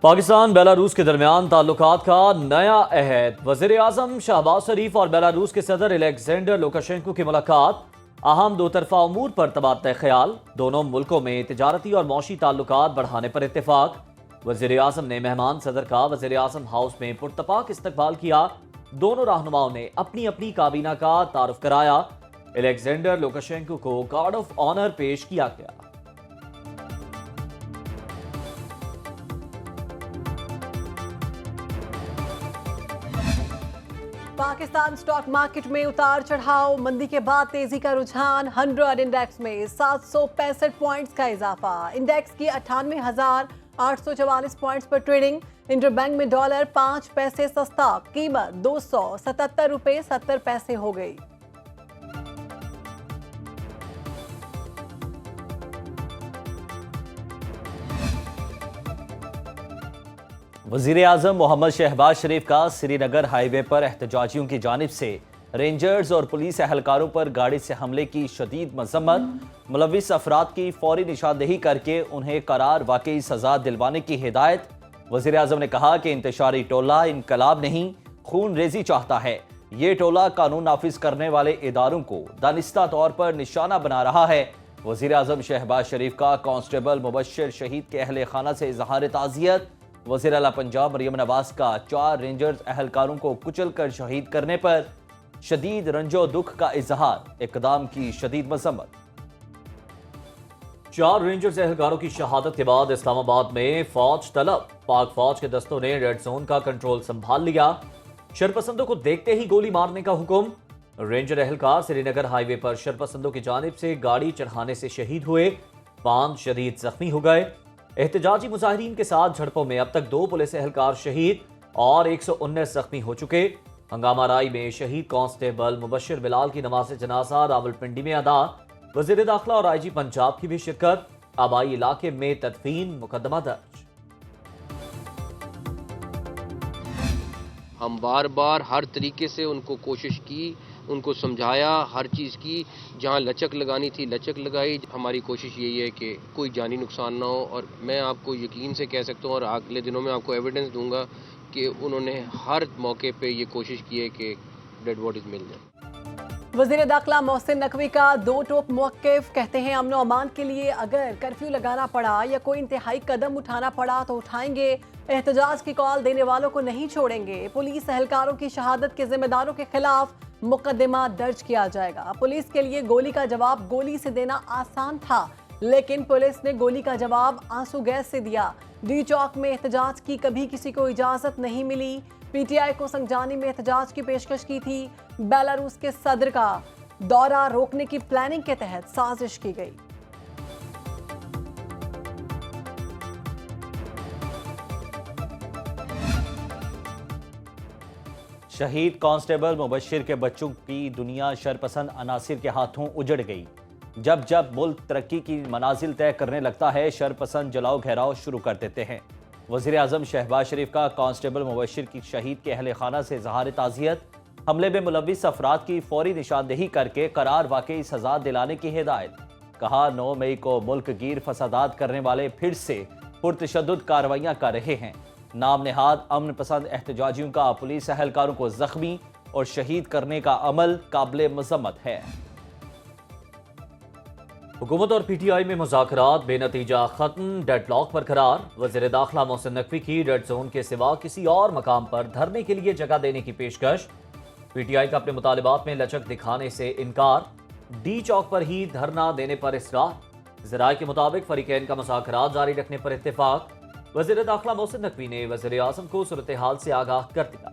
Pakistan Belarus کے درمیان تعلقات کا نیا عہد۔ وزیر اعظم شہباز شریف اور بیلاروس کے صدر الیگزینڈر لوکاشینکو کی ملاقات۔ اہم دو طرفہ امور پر تبادلہ خیال۔ دونوں ملکوں میں تجارتی اور معاشی تعلقات بڑھانے پر اتفاق۔ وزیر اعظم نے مہمان صدر کا وزیر اعظم ہاؤس میں پرتپاک استقبال کیا۔ دونوں رہنماؤں نے اپنی اپنی کابینہ کا تعارف کرایا۔ الیگزینڈر لوکاشینکو کو گارڈ آف آنر پیش کیا گیا۔ پاکستان سٹاک مارکیٹ میں اتار چڑھاؤ، مندی کے بعد تیزی کا رجحان۔ 100 انڈیکس میں 765 پوائنٹس کا اضافہ، انڈیکس کی 98,844 پوائنٹس پر ٹریڈنگ۔ انٹر بینک میں ڈالر 5 پیسے سستا، قیمت 277 روپے 70 پیسے ہو گئی۔ وزیر اعظم محمد شہباز شریف کا سری نگر ہائی وے پر احتجاجیوں کی جانب سے رینجرز اور پولیس اہلکاروں پر گاڑی سے حملے کی شدید مذمت۔ ملوث افراد کی فوری نشاندہی کر کے انہیں قرار واقعی سزا دلوانے کی ہدایت۔ وزیر اعظم نے کہا کہ انتشاری ٹولہ انقلاب نہیں، خون ریزی چاہتا ہے۔ یہ ٹولہ قانون نافذ کرنے والے اداروں کو دانستہ طور پر نشانہ بنا رہا ہے۔ وزیر اعظم شہباز شریف کا کانسٹیبل مبشر شہید کے اہل خانہ سے اظہار تعزیت۔ وزیر اعلیٰ پنجاب مریم نواز کا 4 رینجرز اہلکاروں کو کچل کر شہید کرنے پر شدید رنج و دکھ کا اظہار، اقدام کی شدید مذمت۔ 4 رینجرز اہلکاروں کی شہادت کے بعد اسلام آباد میں فوج طلب۔ پاک فوج کے دستوں نے ریڈ زون کا کنٹرول سنبھال لیا۔ شرپسندوں کو دیکھتے ہی گولی مارنے کا حکم۔ رینجر اہلکار سری نگر ہائی وے پر شرپسندوں کی جانب سے گاڑی چڑھانے سے شہید ہوئے، 5 شدید زخمی ہو گئے۔ احتجاجی مظاہرین کے ساتھ جھڑپوں میں اب تک 2 پولیس اہلکار شہید اور 119 زخمی ہو چکے۔ ہنگامہ رائی میں شہید کانسٹیبل مبشر بلال کی نماز جنازہ راولپنڈی میں ادا۔ وزیر داخلہ اور آئی جی پنجاب کی بھی شرکت۔ آبائی علاقے میں تدفین، مقدمہ درج۔ ہم بار بار ہر طریقے سے ان کو کوشش کی، ان کو سمجھایا، ہر چیز کی، جہاں لچک لگانی تھی لچک لگائی۔ ہماری کوشش یہی ہے کہ کوئی جانی نقصان نہ ہو، اور میں آپ کو یقین سے کہہ سکتا ہوں اور اگلے دنوں میں آپ کو ایویڈنس دوں گا کہ انہوں نے ہر موقع پہ یہ کوشش کی ہے کہ ڈیڈ باڈیز مل جائیں۔ وزیر داخلہ محسن نقوی کا 2 ٹوک موقف، کہتے ہیں امن و امان کے لیے اگر کرفیو لگانا پڑا یا کوئی انتہائی قدم اٹھانا پڑا تو اٹھائیں گے، احتجاج کی کال دینے والوں کو نہیں چھوڑیں گے۔ پولیس اہلکاروں کی شہادت کے ذمہ داروں کے خلاف مقدمہ درج کیا جائے گا۔ پولیس کے لیے گولی کا جواب گولی سے دینا آسان تھا، لیکن پولیس نے گولی کا جواب آنسو گیس سے دیا۔ ڈی چوک میں احتجاج کی کبھی کسی کو اجازت نہیں ملی۔ پی ٹی آئی کو سنگجانی میں احتجاج کی پیشکش کی تھی۔ بیلاروس کے صدر کا دورہ روکنے کی پلاننگ کے تحت سازش کی گئی۔ شہید کانسٹیبل مبشر کے بچوں کی دنیا شرپسند عناصر کے ہاتھوں اجڑ گئی۔ جب جب ملک ترقی کی منازل طے کرنے لگتا ہے، شرپسند جلاؤ گھیراؤ شروع کر دیتے ہیں۔ وزیر اعظم شہباز شریف کا کانسٹیبل مبشر کی شہید کے اہل خانہ سے اظہار تعزیت۔ حملے میں ملوث افراد کی فوری نشاندہی کر کے قرار واقعی سزا دلانے کی ہدایت۔ کہا 9 مئی کو ملک گیر فسادات کرنے والے پھر سے پرتشدد کارروائیاں کر رہے ہیں۔ نام نہاد امن پسند احتجاجیوں کا پولیس اہلکاروں کو زخمی اور شہید کرنے کا عمل قابل مذمت ہے۔ حکومت اور پی ٹی آئی میں مذاکرات بے نتیجہ ختم، ڈیڈ لاک برقرار۔ وزیر داخلہ محسن نقوی کی ریڈ زون کے سوا کسی اور مقام پر دھرنے کے لیے جگہ دینے کی پیشکش۔ پی ٹی آئی کا اپنے مطالبات میں لچک دکھانے سے انکار، ڈی چوک پر ہی دھرنا دینے پر اصرار۔ ذرائع کے مطابق فریقین کا مذاکرات جاری رکھنے پر اتفاق۔ وزیر داخلہ محسن نقوی نے وزیر اعظم کو صورتحال سے آگاہ کر دیا۔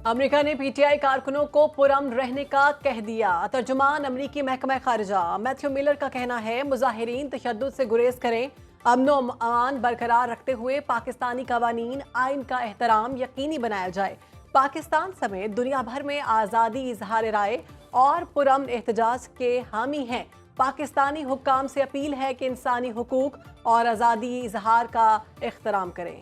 امریکہ نے پی ٹی آئی کارکنوں کو پرامن رہنے کا کہہ دیا۔ ترجمان امریکی محکمہ خارجہ میتھیو ملر کا کہنا ہے مظاہرین تشدد سے گریز کریں، امن و امان برقرار رکھتے ہوئے پاکستانی قوانین آئین کا احترام یقینی بنایا جائے۔ پاکستان سمیت دنیا بھر میں آزادی اظہار رائے اور پرامن احتجاج کے حامی ہیں۔ پاکستانی حکام سے اپیل ہے کہ انسانی حقوق اور آزادی اظہار کا احترام کریں۔